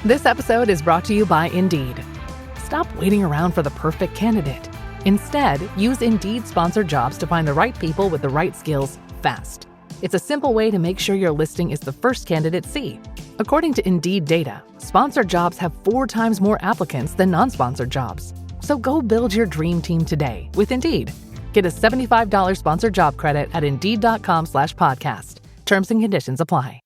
This episode is brought to you by Indeed. Stop waiting around for the perfect candidate. Instead, use Indeed sponsored jobs to find the right people with the right skills fast. It's a simple way to make sure your listing is the first candidates see. According to Indeed data, sponsored jobs have 4 times more applicants than non-sponsored jobs. So go build your dream team today with Indeed. Get a $75 sponsored job credit at Indeed.com/podcast. Terms and conditions apply.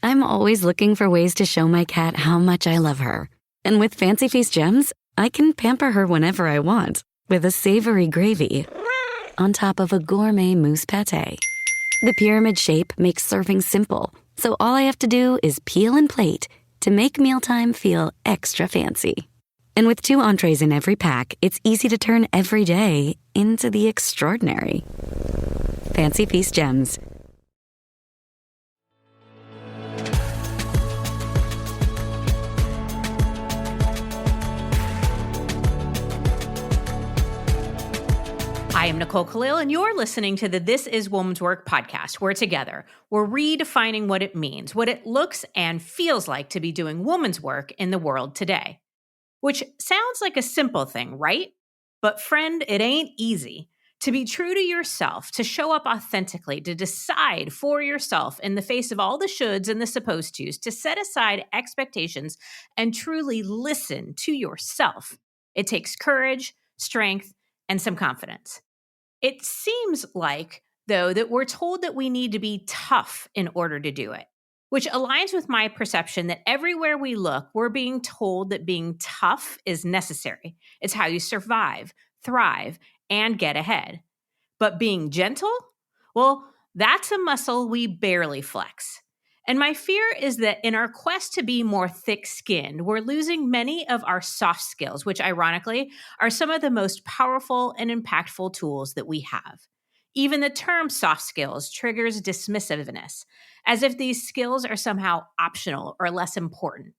I'm always looking for ways to show my cat how much I love her. And with Fancy Feast gems, I can pamper her whenever I want with a savory gravy on top of a gourmet mousse pâté. The pyramid shape makes serving simple, so all I have to do is peel and plate to make mealtime feel extra fancy. And with 2 entrees in every pack, it's easy to turn every day into the extraordinary. Fancy Feast gems. I am Nicole Khalil, and you're listening to the This Is Woman's Work podcast, where together we're redefining what it means, what it looks and feels like to be doing woman's work in the world today. Which sounds like a simple thing, right? But friend, it ain't easy. To be true to yourself, to show up authentically, to decide for yourself in the face of all the shoulds and the supposed tos, to set aside expectations and truly listen to yourself. It takes courage, strength, and some confidence. It seems like, though, that we're told that we need to be tough in order to do it, which aligns with my perception that everywhere we look, we're being told that being tough is necessary. It's how you survive, thrive, and get ahead. But being gentle? Well, that's a muscle we barely flex. And my fear is that in our quest to be more thick-skinned, we're losing many of our soft skills, which ironically are some of the most powerful and impactful tools that we have. Even the term soft skills triggers dismissiveness, as if these skills are somehow optional or less important.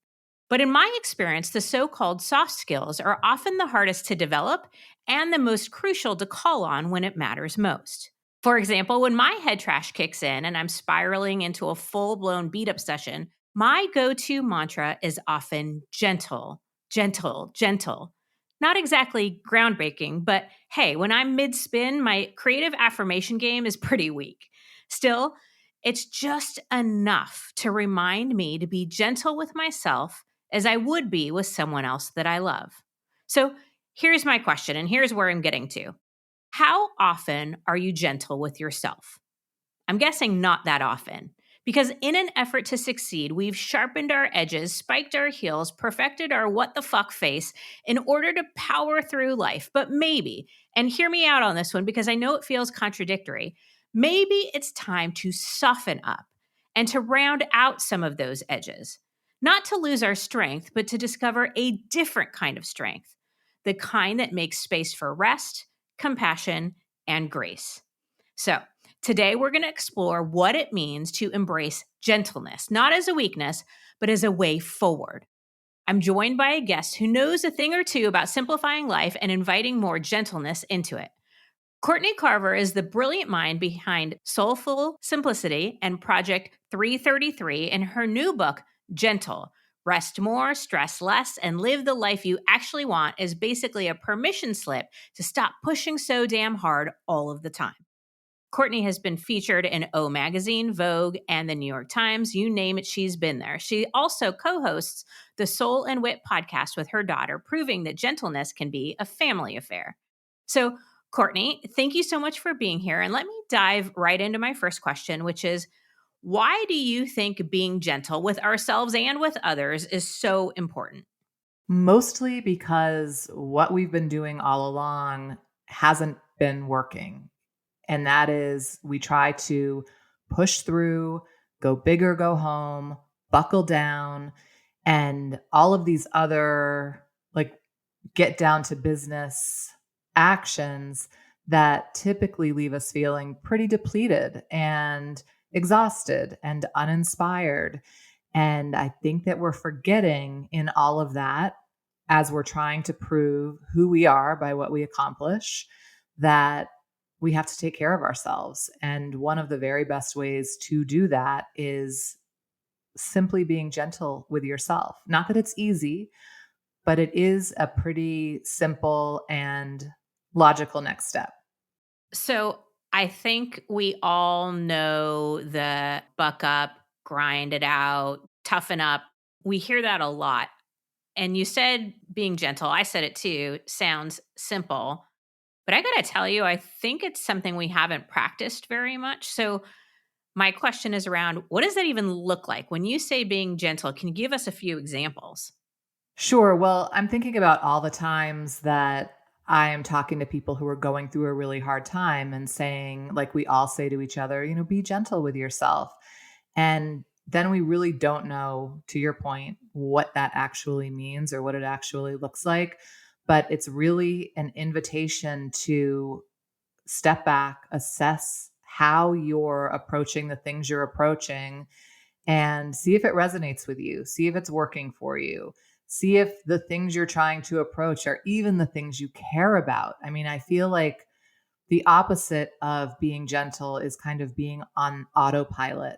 But in my experience, the so-called soft skills are often the hardest to develop and the most crucial to call on when it matters most. For example, when my head trash kicks in and I'm spiraling into a full-blown beat-up session, my go-to mantra is often gentle, gentle, gentle. Not exactly groundbreaking, but hey, when I'm mid-spin, my creative affirmation game is pretty weak. Still, it's just enough to remind me to be gentle with myself as I would be with someone else that I love. So here's my question, and here's where I'm getting to. How often are you gentle with yourself? I'm guessing not that often, because in an effort to succeed, we've sharpened our edges, spiked our heels, perfected our what the fuck face in order to power through life. But maybe, and hear me out on this one because I know it feels contradictory, maybe it's time to soften up and to round out some of those edges. Not to lose our strength, but to discover a different kind of strength, the kind that makes space for rest, compassion, and grace. So today we're going to explore what it means to embrace gentleness, not as a weakness, but as a way forward. I'm joined by a guest who knows a thing or two about simplifying life and inviting more gentleness into it. Courtney Carver is the brilliant mind behind Soulful Simplicity and Project 333 in her new book, Gentle. Rest more, stress less, and live the life you actually want is basically a permission slip to stop pushing so damn hard all of the time. Courtney has been featured in O Magazine, Vogue, and the New York Times. You name it, she's been there. She also co-hosts the Soul and Wit podcast with her daughter, proving that gentleness can be a family affair. So, Courtney, thank you so much for being here. And let me dive right into my first question, which is, why do you think being gentle with ourselves and with others is so important? Mostly because what we've been doing all along hasn't been working. And that is we try to push through, go big or go home, buckle down, and all of these other like get down to business actions that typically leave us feeling pretty depleted and exhausted and uninspired. And I think that we're forgetting in all of that, as we're trying to prove who we are by what we accomplish, that we have to take care of ourselves. And one of the very best ways to do that is simply being gentle with yourself. Not that it's easy, but it is a pretty simple and logical next step. So I think we all know the buck up, grind it out, toughen up. We hear that a lot. And you said being gentle, I said it too, sounds simple. But I got to tell you, I think it's something we haven't practiced very much. So my question is around what does that even look like? When you say being gentle, can you give us a few examples? Sure. Well, I'm thinking about all the times that I am talking to people who are going through a really hard time and saying, like we all say to each other, be gentle with yourself. And then we really don't know, to your point, what that actually means or what it actually looks like. But it's really an invitation to step back, assess how you're approaching the things you're approaching, and see if it resonates with you, see if it's working for you, see if the things you're trying to approach are even the things you care about. I mean, I feel like the opposite of being gentle is kind of being on autopilot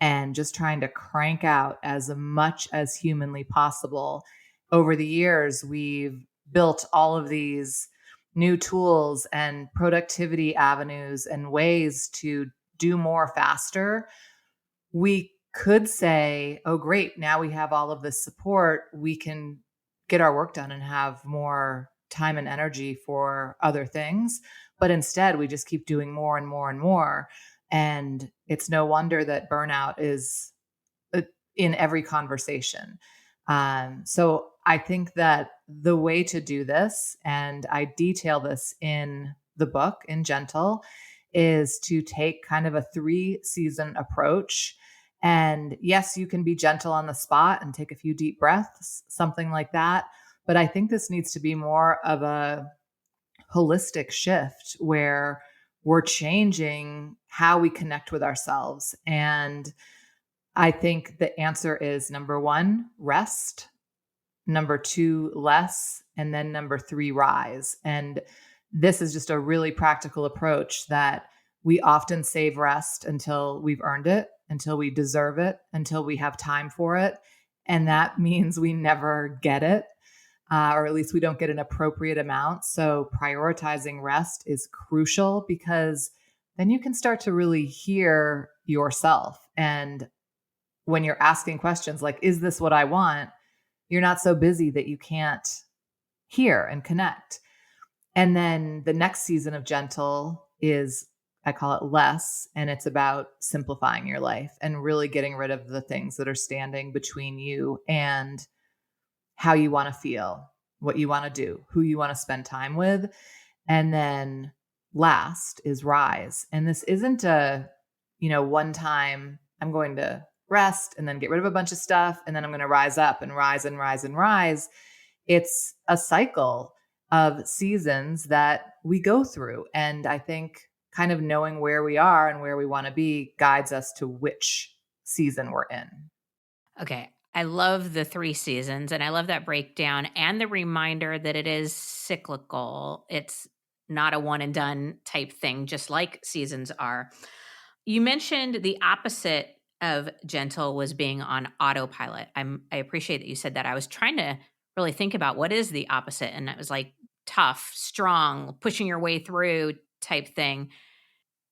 and just trying to crank out as much as humanly possible. Over the years, we've built all of these new tools and productivity avenues and ways to do more faster. We could say, oh, great, now we have all of this support. We can get our work done and have more time and energy for other things. But instead, we just keep doing more and more and more. And it's no wonder that burnout is in every conversation. So I think that the way to do this, and I detail this in the book in Gentle, is to take kind of a 3-season approach. And yes, you can be gentle on the spot and take a few deep breaths, something like that. But I think this needs to be more of a holistic shift where we're changing how we connect with ourselves. And I think the answer is number 1, rest, number 2, less, and then number 3, rise. And this is just a really practical approach that we often save rest until we've earned it, until we deserve it, until we have time for it. And that means we never get it, or at least we don't get an appropriate amount. So prioritizing rest is crucial because then you can start to really hear yourself. And when you're asking questions like, is this what I want? You're not so busy that you can't hear and connect. And then the next season of Gentle is, I call it less, and it's about simplifying your life and really getting rid of the things that are standing between you and how you want to feel, what you want to do, who you want to spend time with. And then last is rise. And this isn't a, one time I'm going to rest and then get rid of a bunch of stuff and then I'm going to rise up and rise and rise and rise. It's a cycle of seasons that we go through. And I think kind of knowing where we are and where we want to be guides us to which season we're in. Okay. I love the 3 seasons and I love that breakdown and the reminder that it is cyclical. It's not a one and done type thing, just like seasons are. You mentioned the opposite of gentle was being on autopilot. I appreciate that you said that. I was trying to really think about what is the opposite. And it was like tough, strong, pushing your way through type thing.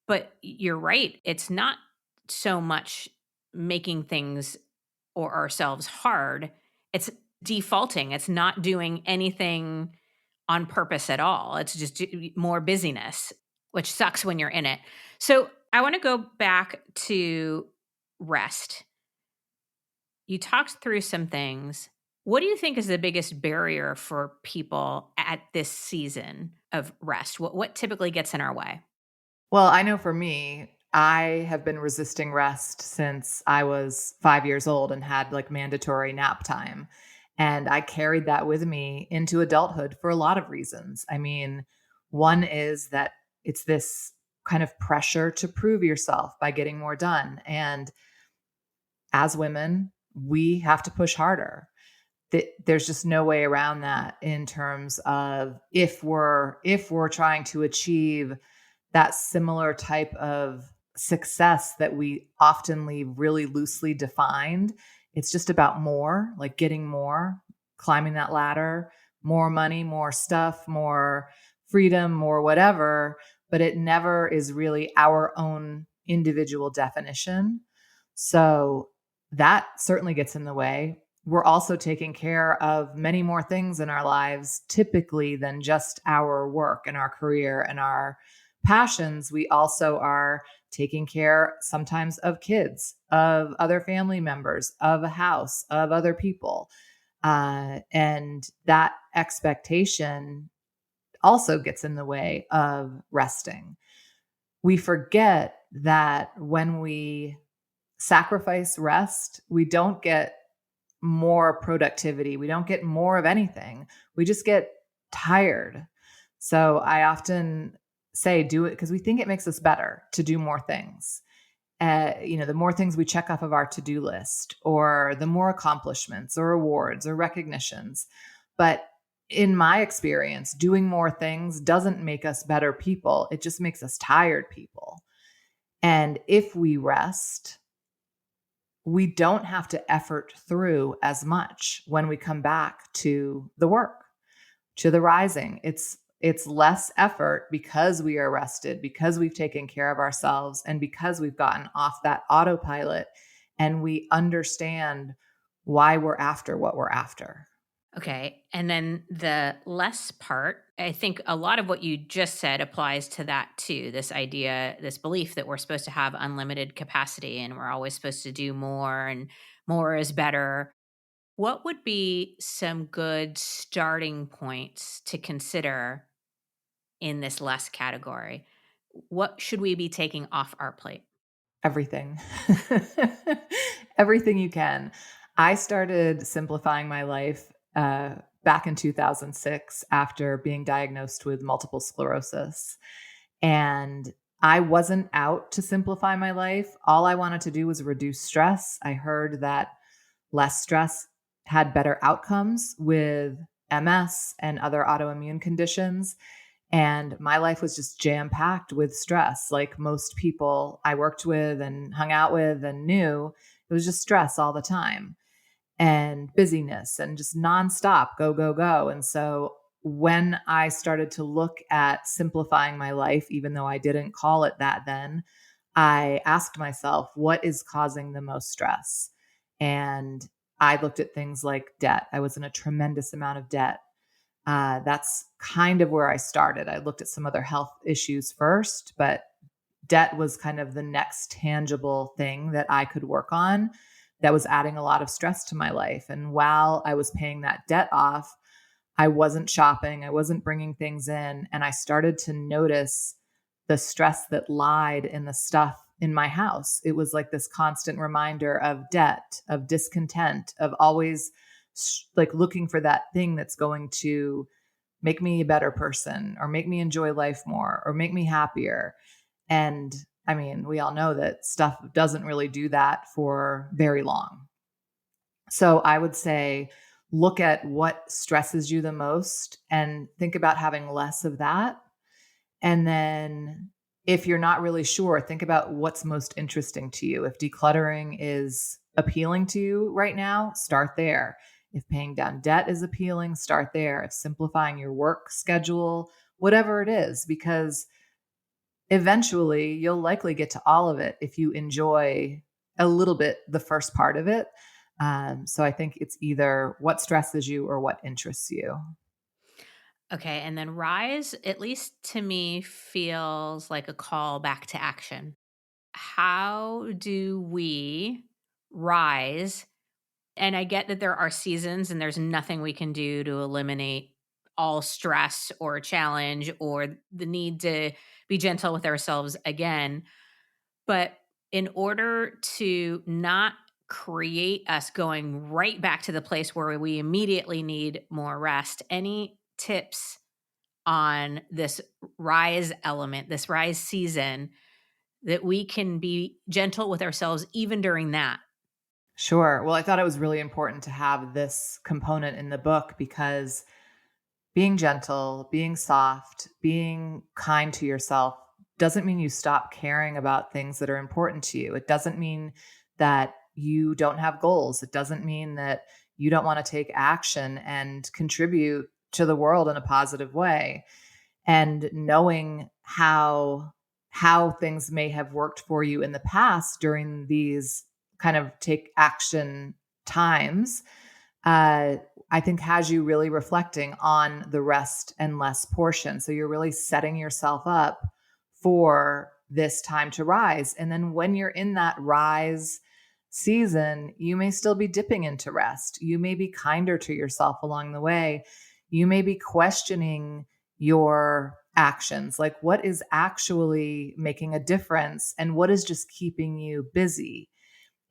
But you're right. It's not so much making things or ourselves hard. It's defaulting. It's not doing anything on purpose at all. It's just more busyness, which sucks when you're in it. So I want to go back to rest. You talked through some things. What do you think is the biggest barrier for people at this season of rest? What typically gets in our way? Well, I know for me, I have been resisting rest since I was 5 years old and had like mandatory nap time. And I carried that with me into adulthood for a lot of reasons. I mean, one is that it's this kind of pressure to prove yourself by getting more done. And as women, we have to push harder. There's just no way around that in terms of if we're trying to achieve that similar type of success that we often leave really loosely defined. It's just about more, like getting more, climbing that ladder, more money, more stuff, more freedom, more whatever, but it never is really our own individual definition. So that certainly gets in the way. We're also taking care of many more things in our lives, typically, than just our work and our career and our passions. We also are taking care sometimes of kids, of other family members, of a house, of other people. And that expectation also gets in the way of resting. We forget that when we sacrifice rest, we don't get more productivity. We don't get more of anything. We just get tired. So I often say do it because we think it makes us better to do more things. The more things we check off of our to-do list, or the more accomplishments or awards or recognitions. But in my experience, doing more things doesn't make us better people. It just makes us tired people. And if we rest, we don't have to effort through as much when we come back to the work, to the rising. It's less effort because we are rested, because we've taken care of ourselves, and because we've gotten off that autopilot and we understand why we're after what we're after. Okay. And then the less part, I think a lot of what you just said applies to that too. This idea, this belief that we're supposed to have unlimited capacity and we're always supposed to do more and more is better. What would be some good starting points to consider in this less category? What should we be taking off our plate? Everything. Everything you can. I started simplifying my life back in 2006 after being diagnosed with multiple sclerosis. And I wasn't out to simplify my life. All I wanted to do was reduce stress. I heard that less stress had better outcomes with MS and other autoimmune conditions. And my life was just jam packed with stress. Like most people I worked with and hung out with and knew, it was just stress all the time and busyness and just nonstop go, go, go. And so when I started to look at simplifying my life, even though I didn't call it that then, I asked myself, what is causing the most stress? And I looked at things like debt. I was in a tremendous amount of debt. That's kind of where I started. I looked at some other health issues first, but debt was kind of the next tangible thing that I could work on that was adding a lot of stress to my life. And while I was paying that debt off, I wasn't shopping, I wasn't bringing things in, and I started to notice the stress that lied in the stuff in my house. It was like this constant reminder of debt, of discontent, of always like looking for that thing that's going to make me a better person or make me enjoy life more or make me happier. And I mean, we all know that stuff doesn't really do that for very long. So I would say, look at what stresses you the most and think about having less of that. And then if you're not really sure, think about what's most interesting to you. If decluttering is appealing to you right now, start there. If paying down debt is appealing, start there. If simplifying your work schedule, whatever it is, because eventually you'll likely get to all of it if you enjoy a little bit the first part of it. So I think it's either what stresses you or what interests you. Okay. And then rise, at least to me, feels like a call back to action. How do we rise? And I get that there are seasons and there's nothing we can do to eliminate all stress or challenge or the need to be gentle with ourselves again. But in order to not create us going right back to the place where we immediately need more rest, any tips on this rise element, this rise season, that we can be gentle with ourselves even during that? Sure. Well, I thought it was really important to have this component in the book because being gentle, being soft, being kind to yourself doesn't mean you stop caring about things that are important to you. It doesn't mean that you don't have goals. It doesn't mean that you don't want to take action and contribute to the world in a positive way. And knowing how things may have worked for you in the past during these kind of take action times, I think has you really reflecting on the rest and less portion. So you're really setting yourself up for this time to rise. And then when you're in that rise season, you may still be dipping into rest. You may be kinder to yourself along the way. You may be questioning your actions, like what is actually making a difference and what is just keeping you busy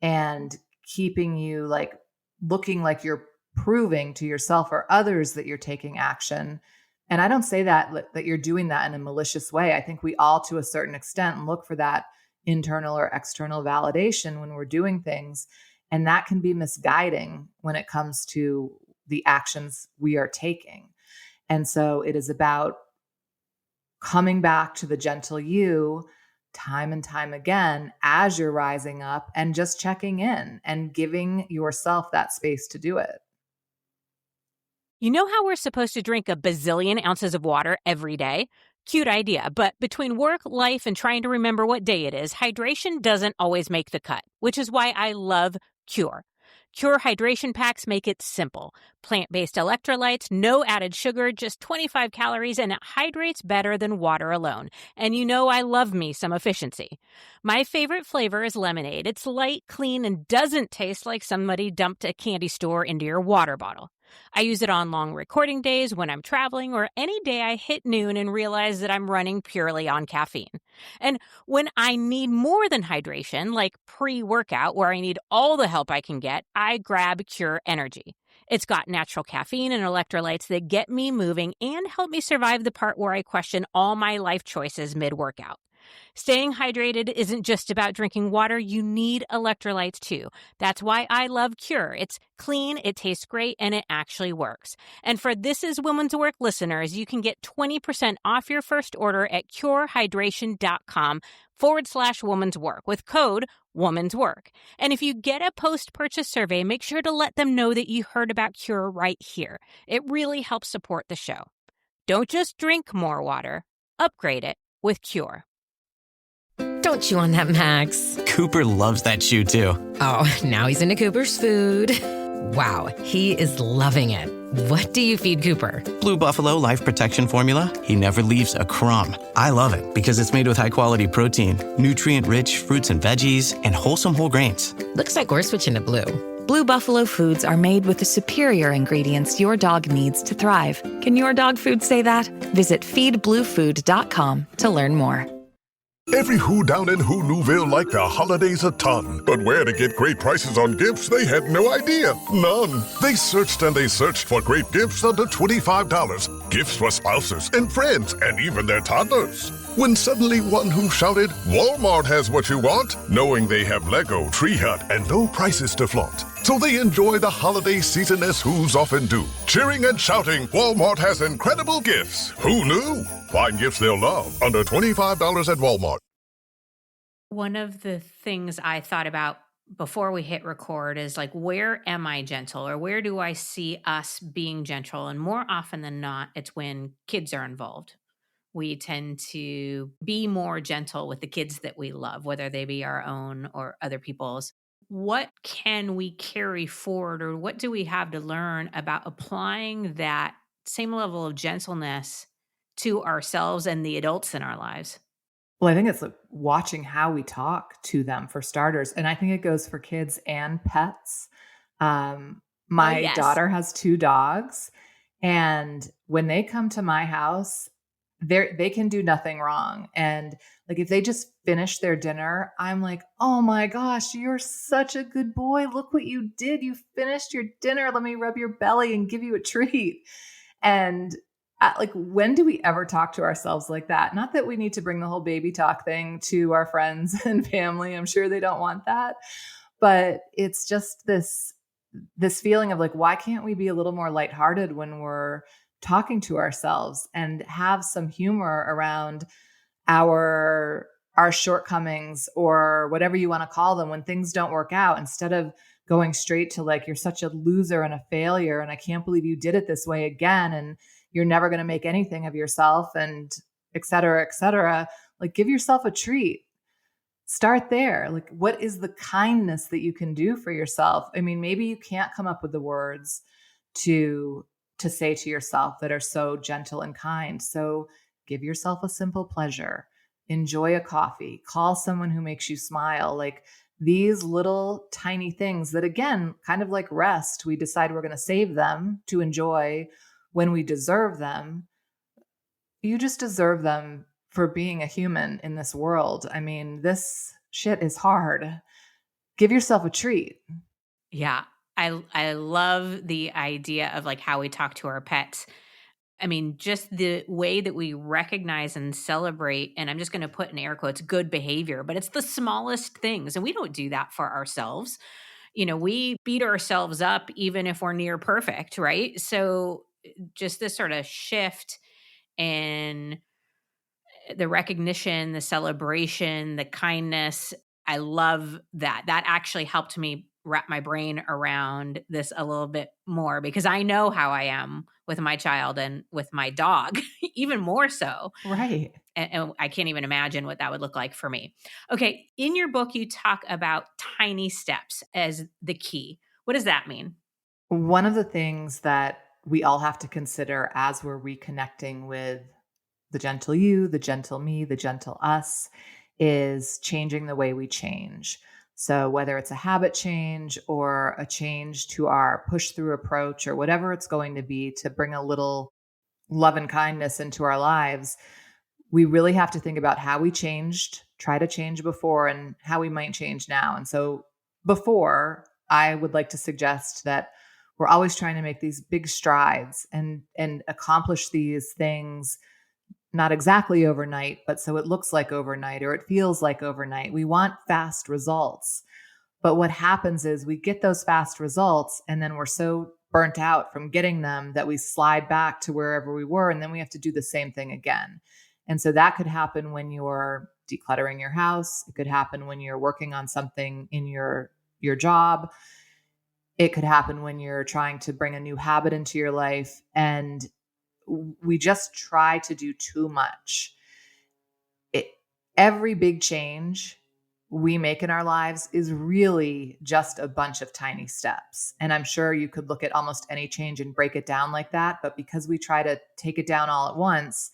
and keeping you like looking like you're proving to yourself or others that you're taking action. And I don't say that you're doing that in a malicious way. I think we all, to a certain extent, look for that internal or external validation when we're doing things. And that can be misguiding when it comes to the actions we are taking. And so it is about coming back to the gentle you time and time again as you're rising up and just checking in and giving yourself that space to do it. You know how we're supposed to drink a bazillion ounces of water every day? Cute idea, but between work, life, and trying to remember what day it is, hydration doesn't always make the cut, which is why I love Cure. Cure hydration packs make it simple. Plant-based electrolytes, no added sugar, just 25 calories, and it hydrates better than water alone. And you know I love me some efficiency. My favorite flavor is lemonade. It's light, clean, and doesn't taste like somebody dumped a candy store into your water bottle. I use it on long recording days when I'm traveling or any day I hit noon and realize that I'm running purely on caffeine. And when I need more than hydration, like pre-workout where I need all the help I can get, I grab Cure Energy. It's got natural caffeine and electrolytes that get me moving and help me survive the part where I question all my life choices mid-workout. Staying hydrated isn't just about drinking water. You need electrolytes too. That's why I love Cure. It's clean, it tastes great, and it actually works. And for This Is Women's Work listeners, you can get 20% off your first order at curehydration.com/woman's work with code woman's work. And if you get a post-purchase survey, make sure to let them know that you heard about Cure right here. It really helps support the show. Don't just drink more water. Upgrade it with Cure. Don't chew on that, Max. Cooper loves that chew too. Oh, now he's into Cooper's food. Wow, he is loving it. What do you feed Cooper? Blue Buffalo Life Protection Formula. He never leaves a crumb. I love it because it's made with high-quality protein, nutrient-rich fruits and veggies, and wholesome whole grains. Looks like we're switching to Blue. Blue Buffalo foods are made with the superior ingredients your dog needs to thrive. Can your dog food say that? Visit feedbluefood.com to learn more. Every Who down in Who Newville liked the holidays a ton, but where to get great prices on gifts, they had no idea. None. They searched and they searched for great gifts under $25. Gifts for spouses and friends and even their toddlers. When suddenly one Who shouted, Walmart has what you want, knowing they have Lego, Tree Hut, and low prices to flaunt. So they enjoy the holiday season as Who's often do. Cheering and shouting, Walmart has incredible gifts. Who knew? Find gifts they'll love under $25 at Walmart. One of the things I thought about before we hit record is like, where am I gentle, or where do I see us being gentle? And more often than not, it's when kids are involved. We tend to be more gentle with the kids that we love, whether they be our own or other people's. What can we carry forward, or what do we have to learn about applying that same level of gentleness to ourselves and the adults in our lives? Well, I think it's like watching how we talk to them for starters. And I think it goes for kids and pets. My daughter has 2 dogs. And when they come to my house, they can do nothing wrong. And like, if they just finish their dinner, I'm like, oh my gosh, you're such a good boy. Look what you did. You finished your dinner. Let me rub your belly and give you a treat. And like, when do we ever talk to ourselves like that? Not that we need to bring the whole baby talk thing to our friends and family. I'm sure they don't want that, but it's just this feeling of like, why can't we be a little more lighthearted when we're talking to ourselves and have some humor around our shortcomings or whatever you want to call them when things don't work out, instead of going straight to like, you're such a loser and a failure and I can't believe you did it this way again and you're never going to make anything of yourself and et cetera, like give yourself a treat. Start there. Like, what is the kindness that you can do for yourself? I mean, maybe you can't come up with the words to say to yourself that are so gentle and kind. So give yourself a simple pleasure. Enjoy a coffee. Call someone who makes you smile. Like these little tiny things that, again, kind of like rest, we decide we're going to save them to enjoy when we deserve them. You just deserve them for being a human in this world. I mean, this shit is hard. Give yourself a treat. Yeah. I love the idea of like how we talk to our pets. I mean, just the way that we recognize and celebrate, and I'm just going to put in air quotes, good behavior, but it's the smallest things. And we don't do that for ourselves. We beat ourselves up even if we're near perfect, right? So just this sort of shift in the recognition, the celebration, the kindness. I love that. That actually helped me wrap my brain around this a little bit more because I know how I am with my child and with my dog, even more so. Right. And I can't even imagine what that would look like for me. Okay. In your book, you talk about tiny steps as the key. What does that mean? One of the things that we all have to consider as we're reconnecting with the gentle you, the gentle me, the gentle us, is changing the way we change. So whether it's a habit change or a change to our push through approach or whatever it's going to be to bring a little love and kindness into our lives, we really have to think about how we changed, try to change before, and how we might change now. And so before, I would like to suggest that we're always trying to make these big strides and accomplish these things not exactly overnight, but so it looks like overnight or it feels like overnight. We want fast results. But what happens is we get those fast results and then we're so burnt out from getting them that we slide back to wherever we were. And then we have to do the same thing again. And so that could happen when you're decluttering your house. It could happen when you're working on something in your job. It could happen when you're trying to bring a new habit into your life. And we just try to do too much. Every big change we make in our lives is really just a bunch of tiny steps. And I'm sure you could look at almost any change and break it down like that. But because we try to take it down all at once,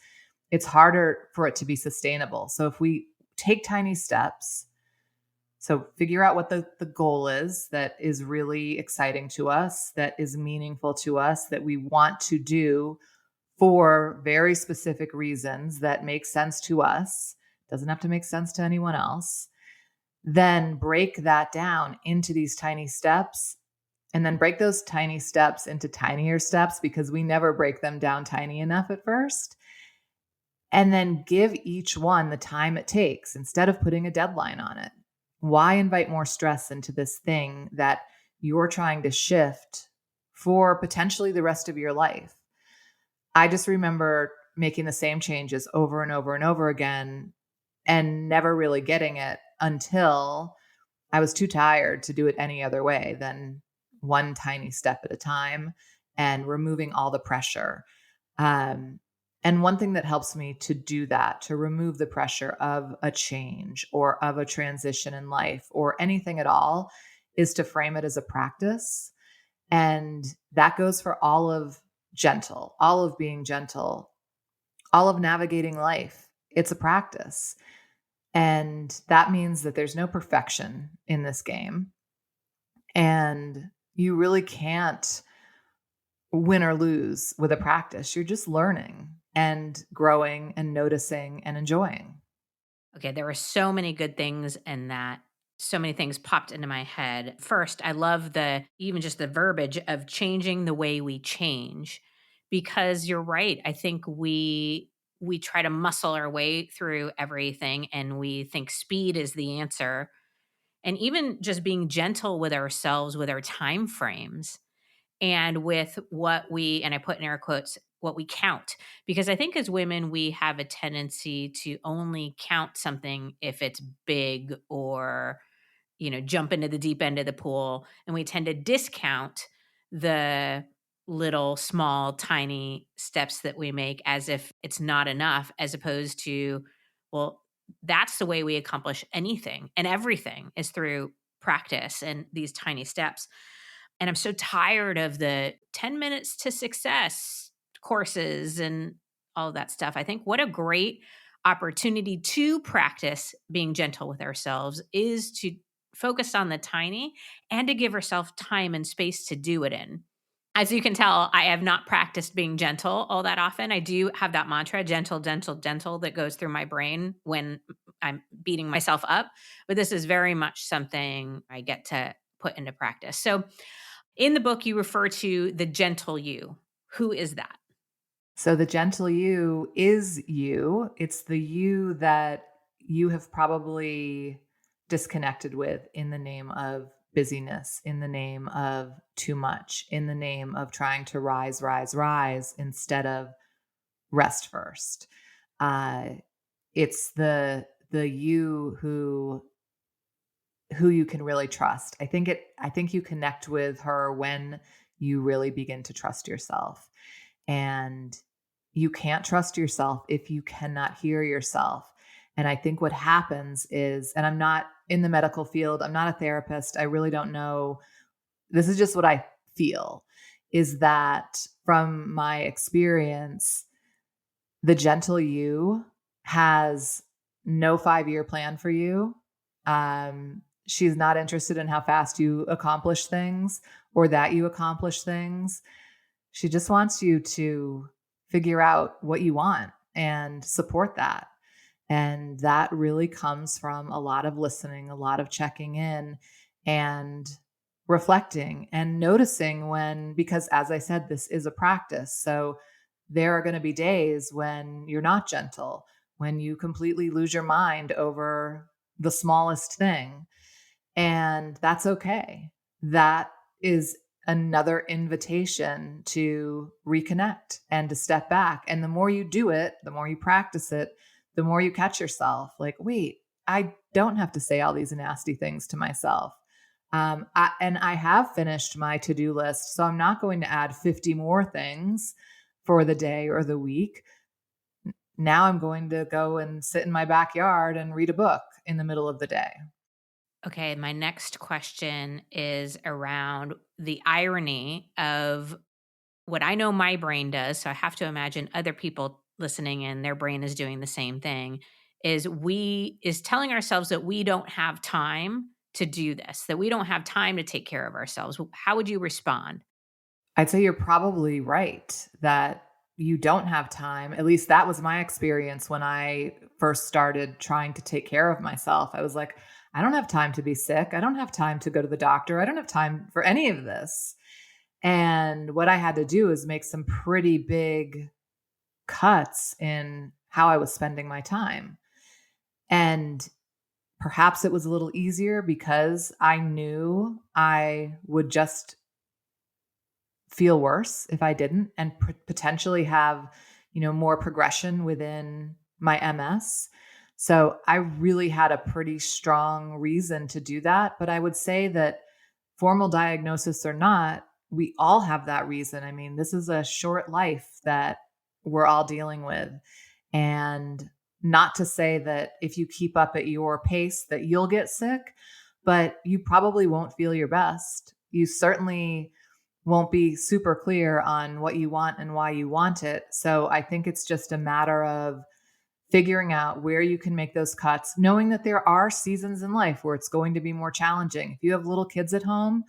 it's harder for it to be sustainable. So if we take tiny steps, so figure out what the goal is that is really exciting to us, that is meaningful to us, that we want to do for very specific reasons that make sense to us, doesn't have to make sense to anyone else, then break that down into these tiny steps and then break those tiny steps into tinier steps because we never break them down tiny enough at first. And then give each one the time it takes instead of putting a deadline on it. Why invite more stress into this thing that you're trying to shift for potentially the rest of your life? I just remember making the same changes over and over and over again and never really getting it until I was too tired to do it any other way than one tiny step at a time and removing all the pressure. And one thing that helps me to do that, to remove the pressure of a change or of a transition in life or anything at all, is to frame it as a practice. And that goes for all of gentle, all of being gentle, all of navigating life. It's a practice. And that means that there's no perfection in this game. And you really can't win or lose with a practice. You're just learning and growing and noticing and enjoying. Okay, there were so many good things in that. So many things popped into my head. First, I love even just the verbiage of changing the way we change, because you're right. I think we try to muscle our way through everything and we think speed is the answer. And even just being gentle with ourselves, with our time frames, and with what and I put in air quotes, what we count. Because I think as women, we have a tendency to only count something if it's big or, jump into the deep end of the pool. And we tend to discount the little, small, tiny steps that we make as if it's not enough, as opposed to, well, that's the way we accomplish anything and everything is through practice and these tiny steps. And I'm so tired of the 10 minutes to success courses and all of that stuff. I think what a great opportunity to practice being gentle with ourselves is to focus on the tiny and to give ourselves time and space to do it in. As you can tell, I have not practiced being gentle all that often. I do have that mantra, gentle, gentle, gentle, that goes through my brain when I'm beating myself up. But this is very much something I get to put into practice. So in the book, you refer to the gentle you. Who is that? So the gentle you is you. It's the you that you have probably disconnected with in the name of busyness, in the name of too much, in the name of trying to rise, rise, rise instead of rest first. It's the you who you can really trust. I think you connect with her when you really begin to trust yourself. And you can't trust yourself if you cannot hear yourself. And I think what happens is, and I'm not in the medical field, I'm not a therapist, I really don't know. This is just what I feel, is that from my experience, the gentle you has no 5-year plan for you. She's not interested in how fast you accomplish things or that you accomplish things. She just wants you to figure out what you want and support that. And that really comes from a lot of listening, a lot of checking in and reflecting and noticing because as I said, this is a practice. So there are going to be days when you're not gentle, when you completely lose your mind over the smallest thing. And that's okay. That is another invitation to reconnect and to step back. And the more you do it, the more you practice it, the more you catch yourself like, wait, I don't have to say all these nasty things to myself. I have finished my to-do list, so I'm not going to add 50 more things for the day or the week. Now I'm going to go and sit in my backyard and read a book in the middle of the day. Okay, my next question is around the irony of what I know my brain does. So I have to imagine other people listening in, their brain is doing the same thing, is telling ourselves that we don't have time to do this, that we don't have time to take care of ourselves. How would you respond? I'd say you're probably right that you don't have time. At least that was my experience when I first started trying to take care of myself. I was like, I don't have time to be sick. I don't have time to go to the doctor. I don't have time for any of this. And what I had to do is make some pretty big cuts in how I was spending my time. And perhaps it was a little easier because I knew I would just feel worse if I didn't, and potentially have, more progression within my MS. So I really had a pretty strong reason to do that. But I would say that formal diagnosis or not, we all have that reason. I mean, this is a short life that we're all dealing with. And not to say that if you keep up at your pace that you'll get sick, but you probably won't feel your best. You certainly won't be super clear on what you want and why you want it. So I think it's just a matter of figuring out where you can make those cuts, knowing that there are seasons in life where it's going to be more challenging. If you have little kids at home,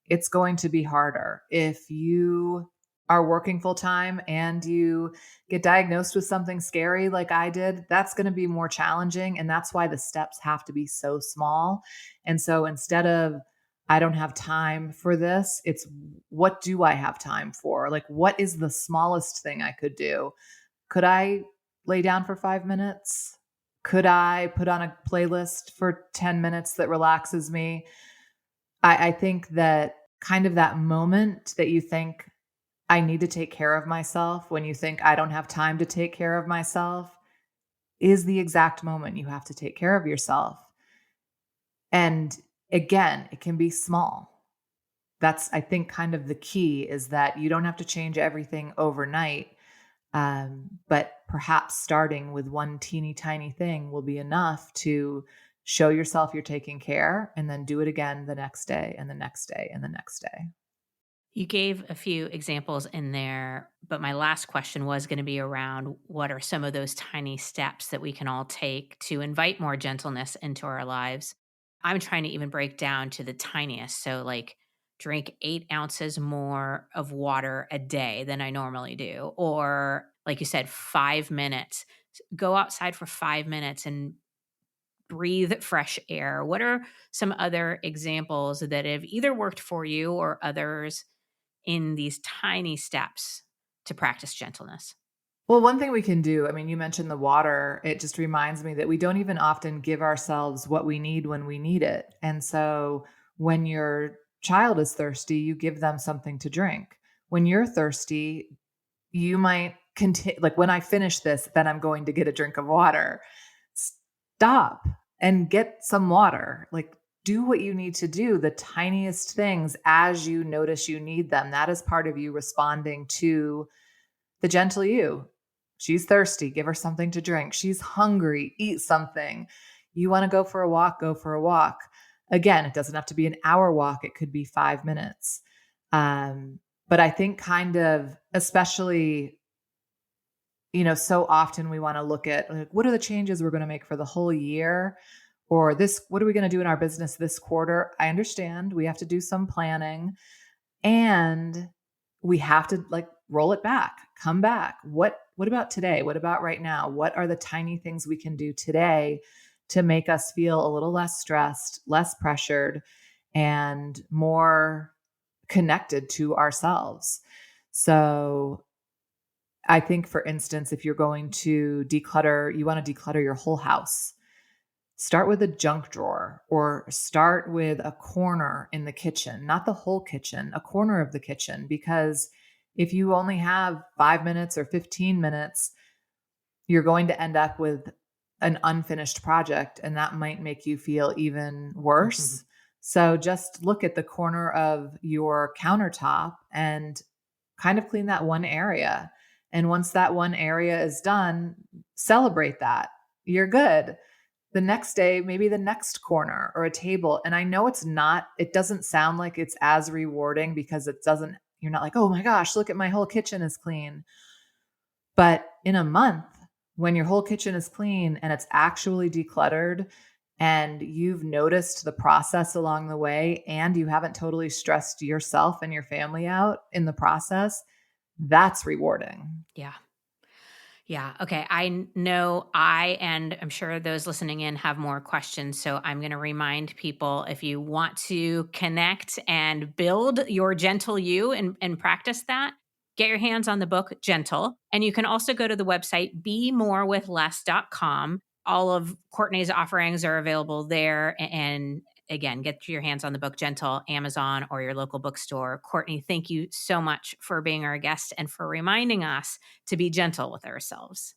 it's going to be harder. If you are working full time and you get diagnosed with something scary like I did, that's going to be more challenging. And that's why the steps have to be so small. And so instead of, I don't have time for this, it's what do I have time for? Like, what is the smallest thing I could do? Could I lay down for 5 minutes? Could I put on a playlist for 10 minutes that relaxes me? I think that kind of that moment that you think, I need to take care of myself, when you think I don't have time to take care of myself, is the exact moment you have to take care of yourself. And again, it can be small. That's, I think, kind of the key, is that you don't have to change everything overnight. But perhaps starting with one teeny tiny thing will be enough to show yourself you're taking care, and then do it again the next day and the next day and the next day. You gave a few examples in there, but my last question was going to be around what are some of those tiny steps that we can all take to invite more gentleness into our lives. I'm trying to even break down to the tiniest. So, like, drink 8 ounces more of water a day than I normally do. Or, like you said, 5 minutes. Go outside for 5 minutes and breathe fresh air. What are some other examples that have either worked for you or others in these tiny steps to practice gentleness? Well, one thing we can do, I mean, you mentioned the water. It just reminds me that we don't even often give ourselves what we need when we need it. And so when your child is thirsty, you give them something to drink. When you're thirsty, you might continue, like, when I finish this, then I'm going to get a drink of water. Stop and get some water. Like, do what you need to do, the tiniest things as you notice you need them. That is part of you responding to the gentle you. She's thirsty, give her something to drink. She's hungry, eat something. You want to go for a walk, go for a walk. Again, it doesn't have to be an hour walk. It could be 5 minutes. But I think kind of, especially, so often we want to look at, like, what are the changes we're going to make for the whole year? Or this, what are we going to do in our business this quarter? I understand we have to do some planning, and we have to, like, roll it back, come back. What about today? What about right now? What are the tiny things we can do today to make us feel a little less stressed, less pressured, and more connected to ourselves? So I think, for instance, if you're going to declutter, you want to declutter your whole house. Start with a junk drawer, or start with a corner in the kitchen, not the whole kitchen, a corner of the kitchen. Because if you only have 5 minutes or 15 minutes, you're going to end up with an unfinished project, and that might make you feel even worse. Mm-hmm. So just look at the corner of your countertop and kind of clean that one area. And once that one area is done, celebrate that. You're good. The next day, maybe the next corner or a table. And I know it doesn't sound like it's as rewarding, because you're not like, oh my gosh, look at my whole kitchen is clean. But in a month, when your whole kitchen is clean and it's actually decluttered, and you've noticed the process along the way, and you haven't totally stressed yourself and your family out in the process, that's rewarding. Yeah. Yeah. Okay. I know and I'm sure those listening in have more questions. So I'm going to remind people, if you want to connect and build your gentle you and practice that, get your hands on the book Gentle. And you can also go to the website BeMoreWithLess.com. All of Courtney's offerings are available there. And again, get your hands on the book Gentle, Amazon, or your local bookstore. Courtney, thank you so much for being our guest and for reminding us to be gentle with ourselves.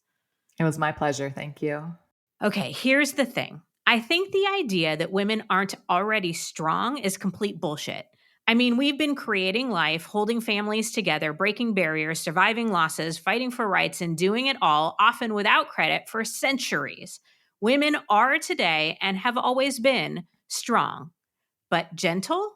It was my pleasure. Thank you. Okay, here's the thing. I think the idea that women aren't already strong is complete bullshit. I mean, we've been creating life, holding families together, breaking barriers, surviving losses, fighting for rights, and doing it all, often without credit, for centuries. Women are today, and have always been, strong. But gentle?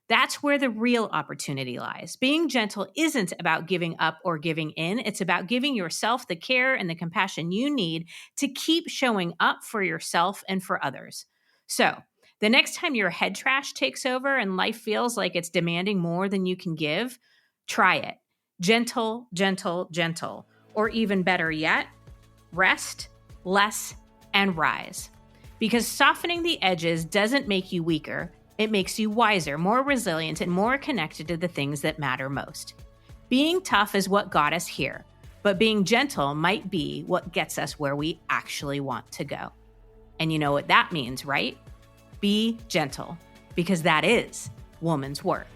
That's where the real opportunity lies. Being gentle isn't about giving up or giving in. It's about giving yourself the care and the compassion you need to keep showing up for yourself and for others. So, the next time your head trash takes over and life feels like it's demanding more than you can give, try it. Gentle, gentle, gentle. Or even better yet, rest, less, and rise. Because softening the edges doesn't make you weaker. It makes you wiser, more resilient, and more connected to the things that matter most. Being tough is what got us here, but being gentle might be what gets us where we actually want to go. And you know what that means, right? Be gentle, because that is woman's work.